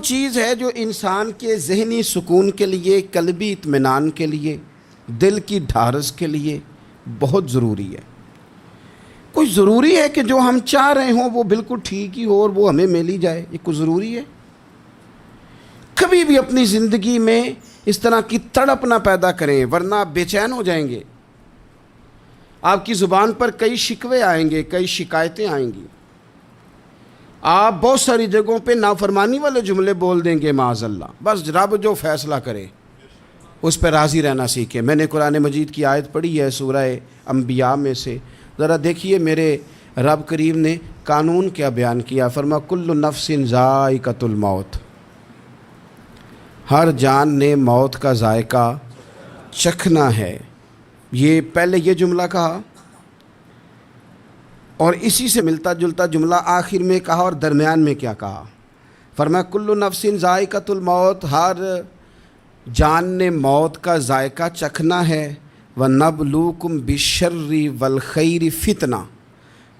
چیز ہے جو انسان کے ذہنی سکون کے لیے، قلبی اطمینان کے لیے، دل کی ڈھارس کے لیے بہت ضروری ہے۔ کوئی ضروری ہے کہ جو ہم چاہ رہے ہوں وہ بالکل ٹھیک ہی ہو اور وہ ہمیں مل ہی جائے؟ یہ کوئی ضروری ہے؟ کبھی بھی اپنی زندگی میں اس طرح کی تڑپ نہ پیدا کریں، ورنہ آپ بے چین ہو جائیں گے۔ آپ کی زبان پر کئی شکوے آئیں گے، کئی شکایتیں آئیں گی، آپ بہت ساری جگہوں پہ نافرمانی والے جملے بول دیں گے معاذ اللہ۔ بس رب جو فیصلہ کرے اس پہ راضی رہنا سیکھیں۔ میں نے قرآن مجید کی آیت پڑھی ہے سورہ انبیاء میں سے، ذرا دیکھیے میرے رب کریم نے قانون کیا بیان کیا۔ فرما کل نفس ذائقۃ الموت، ہر جان نے موت کا ذائقہ چکھنا ہے۔ یہ پہلے یہ جملہ کہا اور اسی سے ملتا جلتا جملہ آخر میں کہا اور درمیان میں کیا کہا؟ فرمایا کل نفس ذائقۃ الموت، ہر جان نے موت کا ذائقہ چکھنا ہے۔ وَنَبْلُوكُمْ بِالشَّرِّ وَالْخَيْرِ فِتْنَةً،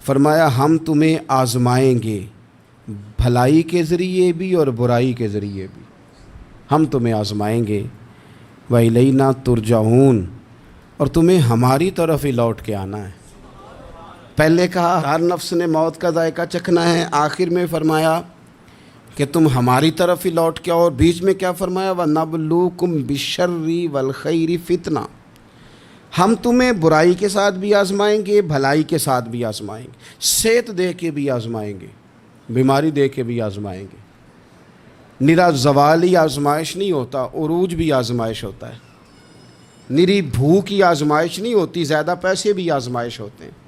فرمایا ہم تمہیں آزمائیں گے بھلائی کے ذریعے بھی اور برائی کے ذریعے بھی، ہم تمہیں آزمائیں گے۔ وَإِلَيْنَا تُرْجَعُونَ، اور تمہیں ہماری طرف ہی لوٹ کے آنا ہے۔ پہلے کہا ہر نفس نے موت کا ذائقہ چکھنا ہے، آخر میں فرمایا کہ تم ہماری طرف ہی لوٹ کے آؤ، اور بیچ میں کیا فرمایا؟ وَنَبْلُوكُمْ بِالشَّرِّ وَالْخَيْرِ فِتْنَةً، ہم تمہیں برائی کے ساتھ بھی آزمائیں گے، بھلائی کے ساتھ بھی آزمائیں گے، صحت دے کے بھی آزمائیں گے، بیماری دے کے بھی آزمائیں گے۔ نرا زوالی آزمائش نہیں ہوتا، عروج بھی آزمائش ہوتا ہے۔ نری بھوک کی آزمائش نہیں ہوتی، زیادہ پیسے بھی آزمائش ہوتے ہیں۔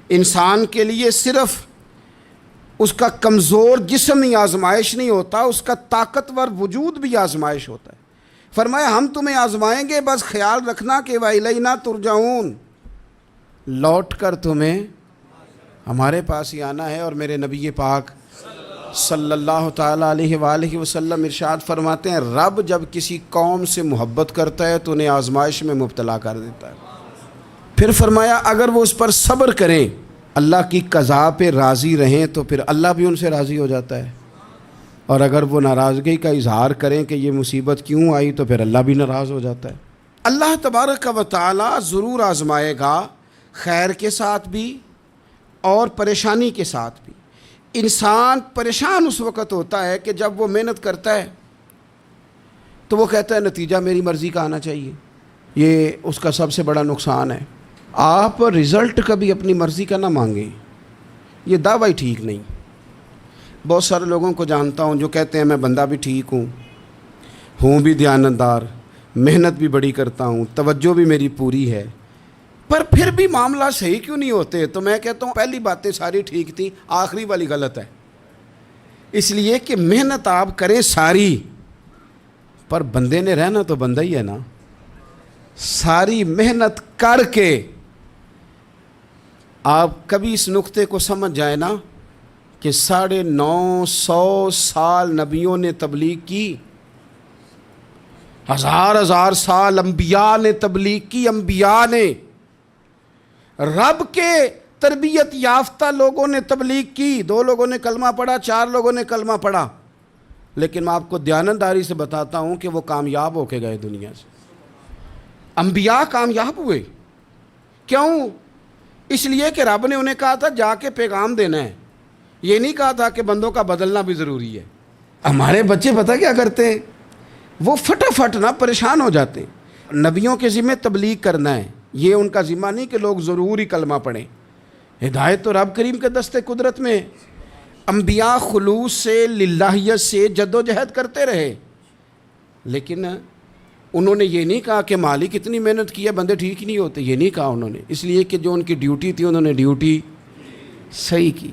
انسان کے لیے صرف اس کا کمزور جسم ہی آزمائش نہیں ہوتا، اس کا طاقتور وجود بھی آزمائش ہوتا ہے۔ فرمایا ہم تمہیں آزمائیں گے، بس خیال رکھنا کہ وَإِلَيْنَا تُرْجَعُونَ، لوٹ کر تمہیں ہمارے پاس ہی آنا ہے۔ اور میرے نبی پاک صلی اللہ تعالیٰ علیہ وآلہ وسلم ارشاد فرماتے ہیں رب جب کسی قوم سے محبت کرتا ہے تو انہیں آزمائش میں مبتلا کر دیتا ہے۔ پھر فرمایا اگر وہ اس پر صبر کریں، اللہ کی قضا پہ راضی رہیں، تو پھر اللہ بھی ان سے راضی ہو جاتا ہے، اور اگر وہ ناراضگی کا اظہار کریں کہ یہ مصیبت کیوں آئی تو پھر اللہ بھی ناراض ہو جاتا ہے۔ اللہ تبارک و تعالی ضرور آزمائے گا، خیر کے ساتھ بھی اور پریشانی کے ساتھ بھی۔ انسان پریشان اس وقت ہوتا ہے کہ جب وہ محنت کرتا ہے تو وہ کہتا ہے نتیجہ میری مرضی کا آنا چاہیے، یہ اس کا سب سے بڑا نقصان ہے۔ آپ رزلٹ کبھی اپنی مرضی کا نہ مانگیں، یہ دعویٰ ہی ٹھیک نہیں۔ بہت سارے لوگوں کو جانتا ہوں جو کہتے ہیں میں بندہ بھی ٹھیک ہوں بھی دیانتدار، محنت بھی بڑی کرتا ہوں، توجہ بھی میری پوری ہے، پر پھر بھی معاملہ صحیح کیوں نہیں ہوتے؟ تو میں کہتا ہوں پہلی باتیں ساری ٹھیک تھیں، آخری والی غلط ہے۔ اس لیے کہ محنت آپ کریں ساری، پر بندے نے رہنا تو بندہ ہی ہے نا۔ ساری محنت کر کے آپ کبھی اس نقطے کو سمجھ جائیں نا کہ 950 سال نبیوں نے تبلیغ کی، ہزار سال انبیاء نے تبلیغ کی، انبیاء نے، رب کے تربیت یافتہ لوگوں نے تبلیغ کی، 2 لوگوں نے کلمہ پڑھا، 4 لوگوں نے کلمہ پڑھا، لیکن میں آپ کو دیانتداری سے بتاتا ہوں کہ وہ کامیاب ہو کے گئے دنیا سے۔ انبیاء کامیاب ہوئے، کیوں؟ اس لیے کہ رب نے انہیں کہا تھا جا کے پیغام دینا ہے، یہ نہیں کہا تھا کہ بندوں کا بدلنا بھی ضروری ہے۔ ہمارے بچے پتہ کیا کرتے ہیں؟ وہ فٹافٹ نہ پریشان ہو جاتے ہیں۔ نبیوں کے ذمہ تبلیغ کرنا ہے، یہ ان کا ذمہ نہیں کہ لوگ ضروری کلمہ پڑھیں۔ ہدایت تو رب کریم کے دستے قدرت میں۔ انبیاء خلوص سے، للہیت سے جد و جہد کرتے رہے، لیکن انہوں نے یہ نہیں کہا کہ مالک اتنی محنت کی ہے بندے ٹھیک ہی نہیں ہوتے، یہ نہیں کہا انہوں نے، اس لیے کہ جو ان کی ڈیوٹی تھی انہوں نے ڈیوٹی صحیح کی۔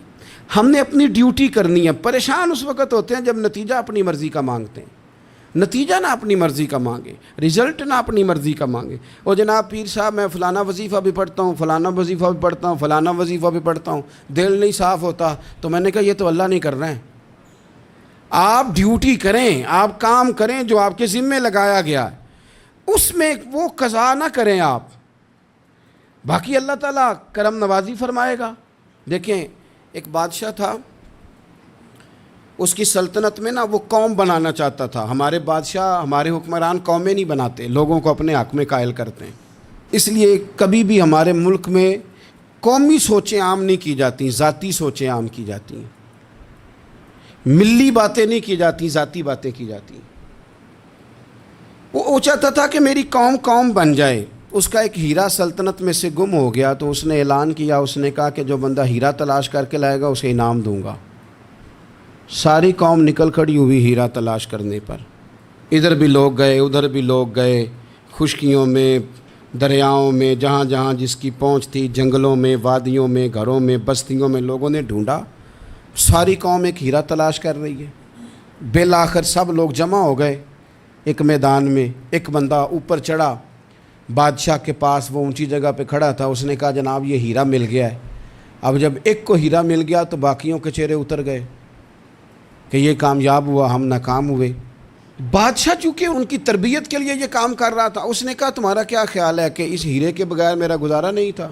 ہم نے اپنی ڈیوٹی کرنی ہے۔ پریشان اس وقت ہوتے ہیں جب نتیجہ اپنی مرضی کا مانگتے ہیں، نتیجہ نہ اپنی مرضی کا مانگے، رزلٹ نہ اپنی مرضی کا مانگے۔ اور جناب پیر صاحب میں فلانا وظیفہ بھی پڑھتا ہوں، فلانا وظیفہ بھی پڑھتا ہوں، فلانا وظیفہ بھی پڑھتا ہوں، دل نہیں صاف ہوتا، تو میں نے کہا یہ تو اللہ نہیں کر رہے ہیں۔ آپ ڈیوٹی کریں، آپ کام کریں جو آپ کے ذمے لگایا گیا ہے، اس میں وہ قضا نہ کریں آپ، باقی اللہ تعالیٰ کرم نوازی فرمائے گا۔ دیکھیں ایک بادشاہ تھا، اس کی سلطنت میں نا وہ قوم بنانا چاہتا تھا. ہمارے بادشاہ ہمارے حکمران قومیں نہیں بناتے، لوگوں کو اپنے حق میں قائل کرتے ہیں. اس لیے کبھی بھی ہمارے ملک میں قومی سوچیں عام نہیں کی جاتی، ذاتی سوچیں عام کی جاتی ہیں. ملی باتیں نہیں کی جاتی، ذاتی باتیں کی جاتی ہیں. وہ چاہتا تھا کہ میری قوم بن جائے. اس کا ایک ہیرا سلطنت میں سے گم ہو گیا تو اس نے اعلان کیا، اس نے کہا کہ جو بندہ ہیرا تلاش کر کے لائے گا اسے انعام دوں گا. ساری قوم نکل کھڑی ہوئی ہیرا تلاش کرنے پر. ادھر بھی لوگ گئے، ادھر بھی لوگ گئے، خشکیوں میں، دریاؤں میں، جہاں جہاں جس کی پہنچ تھی، جنگلوں میں، وادیوں میں، گھروں میں، بستیوں میں لوگوں نے ڈھونڈا. ساری قوم ایک ہیرا تلاش کر رہی ہے. بالآخر سب لوگ جمع ہو گئے ایک میدان میں. ایک بندہ اوپر چڑھا بادشاہ کے پاس، وہ اونچی جگہ پہ کھڑا تھا. اس نے کہا جناب یہ ہیرا مل گیا ہے. اب جب ایک کو ہیرا مل گیا تو باقیوں کے چہرے اتر گئے کہ یہ کامیاب ہوا، ہم ناکام ہوئے. بادشاہ چونکہ ان کی تربیت کے لیے یہ کام کر رہا تھا، اس نے کہا تمہارا کیا خیال ہے کہ اس ہیرے کے بغیر میرا گزارا نہیں تھا؟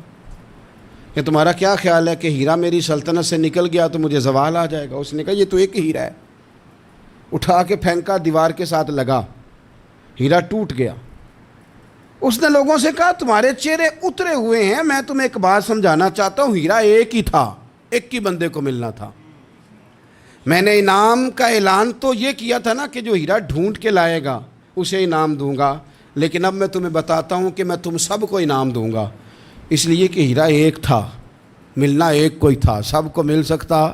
کہ تمہارا کیا خیال ہے کہ ہیرا میری سلطنت سے نکل گیا تو مجھے زوال آ جائے گا؟ اس نے کہا یہ تو ایک ہیرا ہے. اٹھا کے پھینکا، دیوار کے ساتھ لگا، ہیرا ٹوٹ گیا. اس نے لوگوں سے کہا تمہارے چہرے اترے ہوئے ہیں، میں تمہیں ایک بات سمجھانا چاہتا ہوں، ہیرا ایک ہی تھا، ایک ہی بندے کو ملنا تھا. میں نے انعام کا اعلان تو یہ کیا تھا نا کہ جو ہیرا ڈھونڈ کے لائے گا اسے انعام دوں گا، لیکن اب میں تمہیں بتاتا ہوں کہ میں تم سب کو انعام دوں گا. اس لیے کہ ہیرا ایک تھا، ملنا ایک کو ہی تھا، سب کو مل سکتا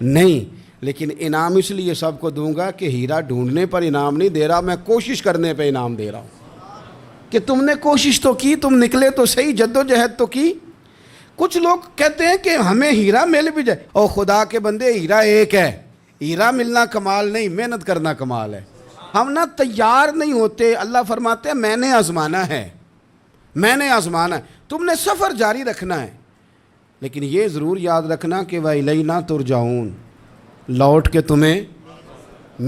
نہیں. لیکن انعام اس لیے سب کو دوں گا کہ ہیرا ڈھونڈنے پر انعام نہیں دے رہا، میں کوشش کرنے پہ انعام دے رہا ہوں کہ تم نے کوشش تو کی، تم نکلے تو صحیح، جدوجہد تو کی. کچھ لوگ کہتے ہیں کہ ہمیں ہیرا مل بھی جائے. او خدا کے بندے، ہیرا ایک ہے. ہیرا ملنا کمال نہیں، محنت کرنا کمال ہے. ہم نہ تیار نہیں ہوتے. اللہ فرماتے ہیں میں نے آزمانا ہے، میں نے آزمانا ہے. تم نے سفر جاری رکھنا ہے، لیکن یہ ضرور یاد رکھنا کہ وَإِلَيْنَا تُرْجَعُونَ، لوٹ کے تمہیں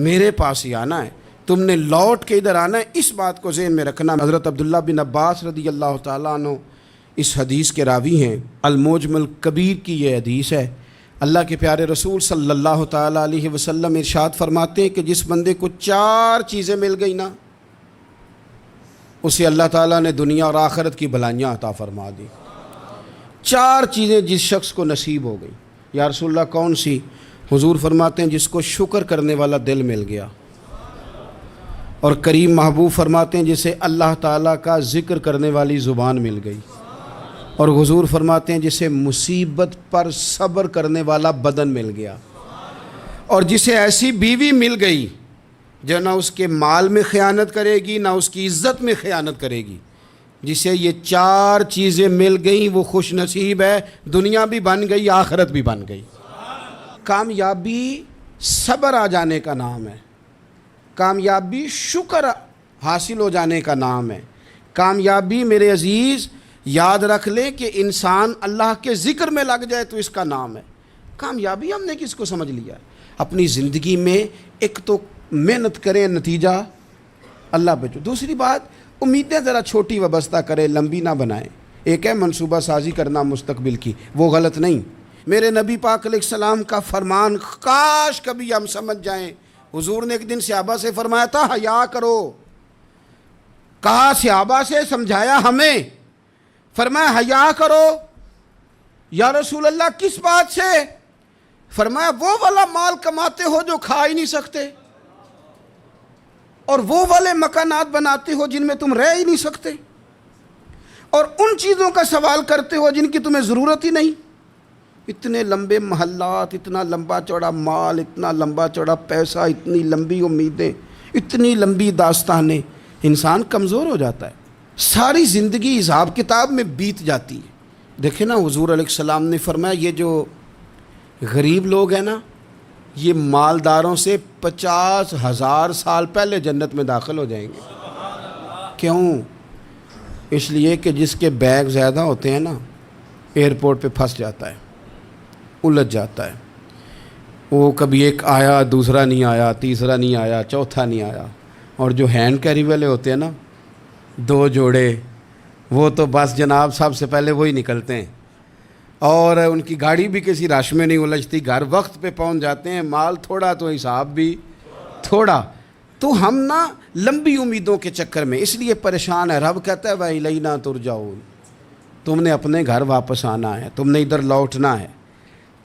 میرے پاس ہی آنا ہے، تم نے لوٹ کے ادھر آنا ہے. اس بات کو ذہن میں رکھنا. حضرت عبداللہ بن عباس رضی اللہ تعالیٰ عنہ اس حدیث کے راوی ہیں. المعجم الکبیر کی یہ حدیث ہے. اللہ کے پیارے رسول صلی اللہ تعالیٰ علیہ وسلم ارشاد فرماتے ہیں کہ جس بندے کو 4 چیزیں مل گئی نا، اسے اللہ تعالیٰ نے دنیا اور آخرت کی بھلائیاں عطا فرما دی. 4 چیزیں جس شخص کو نصیب ہو گئی. یا رسول اللہ کون سی؟ حضور فرماتے ہیں جس کو شکر کرنے والا دل مل گیا، اور کریم محبوب فرماتے ہیں جسے اللہ تعالیٰ کا ذکر کرنے والی زبان مل گئی، اور حضور فرماتے ہیں جسے مصیبت پر صبر کرنے والا بدن مل گیا، اور جسے ایسی بیوی مل گئی جو نہ اس کے مال میں خیانت کرے گی، نہ اس کی عزت میں خیانت کرے گی. جسے یہ 4 چیزیں مل گئیں وہ خوش نصیب ہے. دنیا بھی بن گئی، آخرت بھی بن گئی. کامیابی صبر آ جانے کا نام ہے. کامیابی شکر حاصل ہو جانے کا نام ہے. کامیابی میرے عزیز یاد رکھ لیں کہ انسان اللہ کے ذکر میں لگ جائے تو اس کا نام ہے کامیابی. ہم نے کس کو سمجھ لیا ہے؟ اپنی زندگی میں ایک تو محنت کریں، نتیجہ اللہ پہ. دوسری بات، امیدیں ذرا چھوٹی وابستہ کریں، لمبی نہ بنائیں. ایک ہے منصوبہ سازی کرنا مستقبل کی، وہ غلط نہیں. میرے نبی پاک علیہ السلام کا فرمان کاش کبھی ہم سمجھ جائیں. حضور نے ایک دن صحابہ سے فرمایا تھا حیا کرو. کہا صحابہ سے، سمجھایا ہمیں، فرمایا حیا کرو. یا رسول اللہ کس بات سے؟ فرمایا وہ والا مال کماتے ہو جو کھا ہی نہیں سکتے، اور وہ والے مکانات بناتے ہو جن میں تم رہ ہی نہیں سکتے، اور ان چیزوں کا سوال کرتے ہو جن کی تمہیں ضرورت ہی نہیں. اتنے لمبے محلات، اتنا لمبا چوڑا مال، اتنا لمبا چوڑا پیسہ، اتنی لمبی امیدیں، اتنی لمبی داستانیں، انسان کمزور ہو جاتا ہے. ساری زندگی حساب کتاب میں بیت جاتی ہے. دیکھیں نا حضور علیہ السلام نے فرمایا یہ جو غریب لوگ ہیں نا، یہ مالداروں سے 50,000 سال پہلے جنت میں داخل ہو جائیں گے. کیوں؟ اس لیے کہ جس کے بیگ زیادہ ہوتے ہیں نا، ایئرپورٹ پہ پھنس جاتا ہے، الجھ جاتا ہے. وہ کبھی ایک آیا، دوسرا نہیں آیا، تیسرا نہیں آیا، چوتھا نہیں آیا. اور جو ہینڈ کیری والے ہوتے ہیں نا، 2 جوڑے، وہ تو بس جناب سب سے پہلے وہی نکلتے ہیں. اور ان کی گاڑی بھی کسی رش میں نہیں الجھتی، گھر وقت پہ پہنچ جاتے ہیں، مال تھوڑا تو حساب بھی تھوڑا۔ تو ہم نا لمبی امیدوں کے چکر میں اس لیے پریشان ہے۔ رب کہتا ہے وَإِلَيْنَا تُرْجَعُونَ، تم نے اپنے گھر واپس آنا ہے، تم نے ادھر لوٹنا ہے،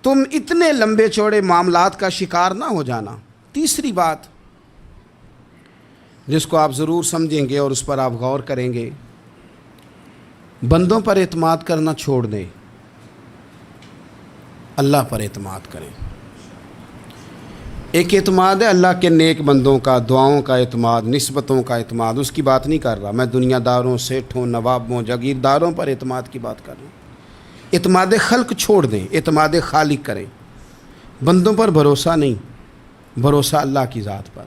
تم اتنے لمبے چوڑے معاملات کا شکار نہ ہو جانا۔ تیسری بات جس کو آپ ضرور سمجھیں گے اور اس پر آپ غور کریں گے، بندوں پر اعتماد کرنا چھوڑ دیں، اللہ پر اعتماد کریں۔ ایک اعتماد ہے اللہ کے نیک بندوں کا، دعاؤں کا اعتماد، نسبتوں کا اعتماد، اس کی بات نہیں کر رہا میں، دنیا داروں، سیٹھوں، نوابوں، جاگیرداروں پر اعتماد کی بات کر رہا ہوں۔ اعتماد خلق چھوڑ دیں، اعتماد خالق کریں۔ بندوں پر بھروسہ نہیں، بھروسہ اللہ کی ذات پر۔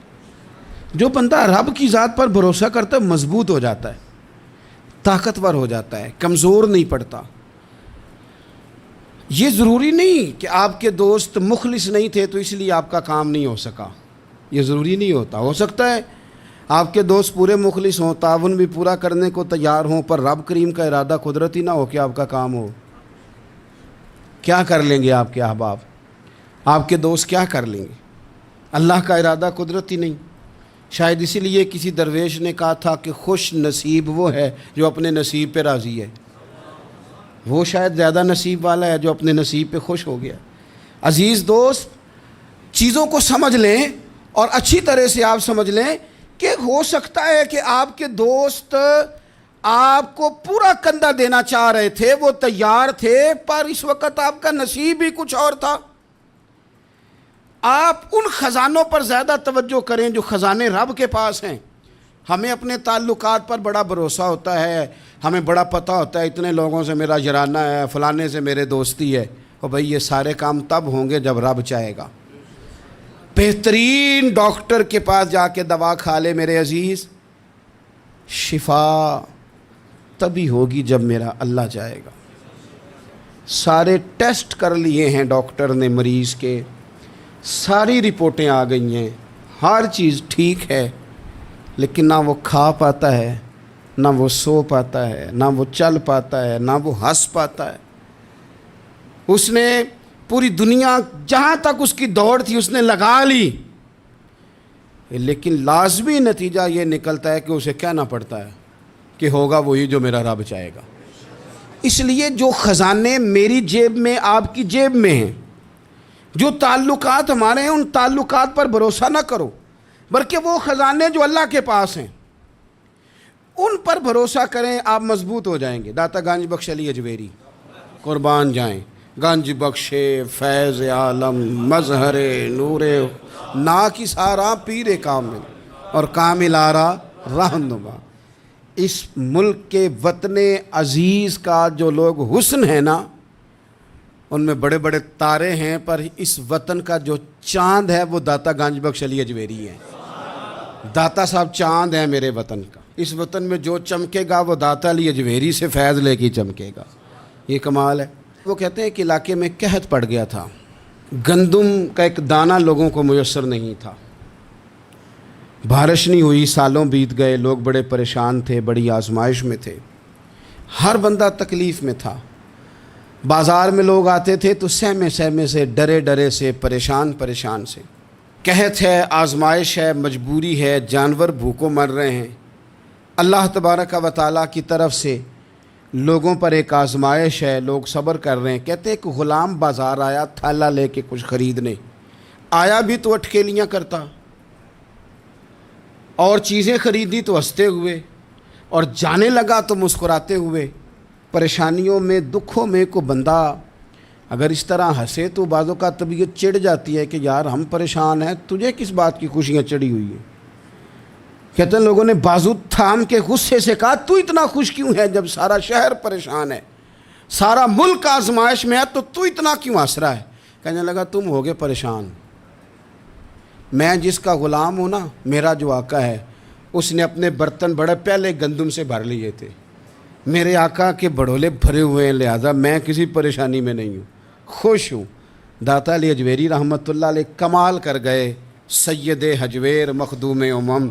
جو بندہ رب کی ذات پر بھروسہ کرتا ہے مضبوط ہو جاتا ہے، طاقتور ہو جاتا ہے، کمزور نہیں پڑتا۔ یہ ضروری نہیں کہ آپ کے دوست مخلص نہیں تھے تو اس لیے آپ کا کام نہیں ہو سکا، یہ ضروری نہیں ہوتا۔ ہو سکتا ہے آپ کے دوست پورے مخلص ہوں، تعاون بھی پورا کرنے کو تیار ہوں، پر رب کریم کا ارادہ قدرتی نہ ہو کہ آپ کا کام ہو۔ کیا کر لیں گے آپ کے احباب، آپ کے دوست کیا کر لیں گے؟ اللہ کا ارادہ قدرتی نہیں۔ شاید اسی لیے کسی درویش نے کہا تھا کہ خوش نصیب وہ ہے جو اپنے نصیب پہ راضی ہے۔ وہ شاید زیادہ نصیب والا ہے جو اپنے نصیب پہ خوش ہو گیا۔ عزیز دوست، چیزوں کو سمجھ لیں اور اچھی طرح سے آپ سمجھ لیں کہ ہو سکتا ہے کہ آپ کے دوست آپ کو پورا کندھا دینا چاہ رہے تھے، وہ تیار تھے، پر اس وقت آپ کا نصیب ہی کچھ اور تھا۔ آپ ان خزانوں پر زیادہ توجہ کریں جو خزانے رب کے پاس ہیں۔ ہمیں اپنے تعلقات پر بڑا بھروسہ ہوتا ہے، ہمیں بڑا پتہ ہوتا ہے اتنے لوگوں سے میرا جرانہ ہے، فلانے سے میرے دوستی ہے۔ اور بھئی یہ سارے کام تب ہوں گے جب رب چاہے گا۔ بہترین ڈاکٹر کے پاس جا کے دوا کھا لے میرے عزیز، شفا تبھی ہوگی جب میرا اللہ چاہے گا۔ سارے ٹیسٹ کر لیے ہیں ڈاکٹر نے مریض کے، ساری رپورٹیں آ گئی ہیں، ہر چیز ٹھیک ہے، لیکن نہ وہ کھا پاتا ہے، نہ وہ سو پاتا ہے، نہ وہ چل پاتا ہے، نہ وہ ہنس پاتا ہے۔ اس نے پوری دنیا جہاں تک اس کی دوڑ تھی اس نے لگا لی، لیکن لازمی نتیجہ یہ نکلتا ہے کہ اسے کہنا پڑتا ہے کہ ہوگا وہی جو میرا رب چاہے گا۔ اس لیے جو خزانے میری جیب میں، آپ کی جیب میں ہیں، جو تعلقات ہمارے ہیں، ان تعلقات پر بھروسہ نہ کرو، بلکہ وہ خزانے جو اللہ کے پاس ہیں ان پر بھروسہ کریں، آپ مضبوط ہو جائیں گے۔ داتا گنج بخش علی اجویری قربان جائیں، گنج بخش فیض عالم مظہر نور نا کی سارا پیر کامل اور کامل آرا رہنما۔ اس ملک کے وطن عزیز کا جو لوگ حسن ہے نا، ان میں بڑے بڑے تارے ہیں، پر اس وطن کا جو چاند ہے وہ داتا گنج بخش علی اجویری ہے۔ داتا صاحب چاند ہیں میرے وطن کا۔ اس وطن میں جو چمکے گا وہ داتا علی اجویری سے فیض لے کے چمکے گا۔ یہ کمال ہے۔ وہ کہتے ہیں کہ علاقے میں قحط پڑ گیا تھا، گندم کا ایک دانہ لوگوں کو میسر نہیں تھا، بارش نہیں ہوئی، سالوں بیت گئے، لوگ بڑے پریشان تھے، بڑی آزمائش میں تھے، ہر بندہ تکلیف میں تھا۔ بازار میں لوگ آتے تھے تو سہمے سہمے سے، ڈرے ڈرے سے، پریشان سے۔ قحط ہے، آزمائش ہے، مجبوری ہے، جانور بھوکوں مر رہے ہیں۔ اللہ تبارک و تعالیٰ کی طرف سے لوگوں پر ایک آزمائش ہے، لوگ صبر کر رہے ہیں۔ کہتے ہیں کہ غلام بازار آیا تھالا لے کے کچھ خریدنے، آیا بھی تو اٹکیلیاں کرتا، اور چیزیں خریدی تو ہنستے ہوئے، اور جانے لگا تو مسکراتے ہوئے۔ پریشانیوں میں، دکھوں میں کو بندہ اگر اس طرح ہنسے تو بعضوں کا طبیعت چڑ جاتی ہے کہ یار ہم پریشان ہیں، تجھے کس بات کی خوشیاں چڑھی ہوئی ہیں۔ کہتے ہیں لوگوں نے بازو تھام کے غصے سے کہا تو اتنا خوش کیوں ہے جب سارا شہر پریشان ہے، سارا ملک آزمائش میں ہے، تو اتنا کیوں ہنس رہا ہے؟ کہنے لگا تم ہوگے پریشان، میں جس کا غلام ہوں نا، میرا جو آقا ہے، اس نے اپنے برتن بڑے پہلے گندم سے بھر لیے تھے، میرے آقا کے بڑولے بھرے ہوئے ہیں، لہذا میں کسی پریشانی میں نہیں ہوں، خوش ہوں۔ داتا علی اجویری رحمۃ اللہ علیہ کمال کر گئے، سید حجویر مخدوم امم۔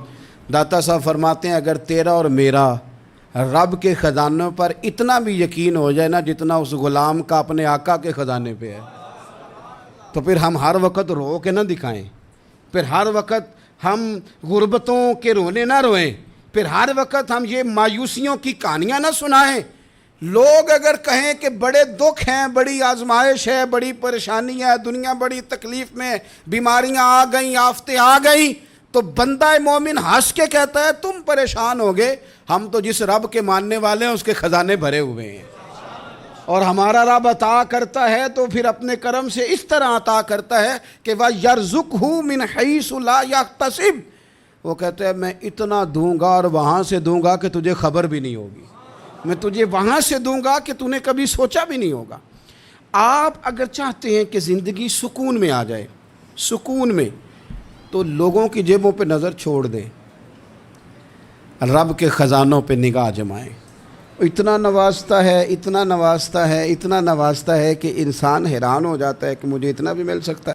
داتا صاحب فرماتے ہیں اگر تیرا اور میرا رب کے خزانوں پر اتنا بھی یقین ہو جائے نا جتنا اس غلام کا اپنے آقا کے خزانے پہ ہے، تو پھر ہم ہر وقت رو کے نہ دکھائیں، پھر ہر وقت ہم غربتوں کے رونے نہ روئیں، پھر ہر وقت ہم یہ مایوسیوں کی کہانیاں نہ سنائیں۔ لوگ اگر کہیں کہ بڑے دکھ ہیں، بڑی آزمائش ہے، بڑی پریشانی ہے، دنیا بڑی تکلیف میں، بیماریاں آ گئیں، آفتیں آ گئیں، تو بندہ مومن ہنس کے کہتا ہے تم پریشان ہوگے، ہم تو جس رب کے ماننے والے ہیں اس کے خزانے بھرے ہوئے ہیں، اور ہمارا رب عطا کرتا ہے تو پھر اپنے کرم سے اس طرح عطا کرتا ہے کہ وَيَرْزُقْهُ مِنْ حَيْثُ لَا يَحْتَسِبُ، وہ کہتے ہیں میں اتنا دوں گا اور وہاں سے دوں گا کہ تجھے خبر بھی نہیں ہوگی، میں تجھے وہاں سے دوں گا کہ تو نے کبھی سوچا بھی نہیں ہوگا۔ آپ اگر چاہتے ہیں کہ زندگی سکون میں آ جائے، سکون میں، تو لوگوں کی جیبوں پہ نظر چھوڑ دیں، رب کے خزانوں پہ نگاہ جمائیں۔ اتنا نوازتا ہے، اتنا نوازتا ہے، اتنا نوازتا ہے کہ انسان حیران ہو جاتا ہے کہ مجھے اتنا بھی مل سکتا ہے۔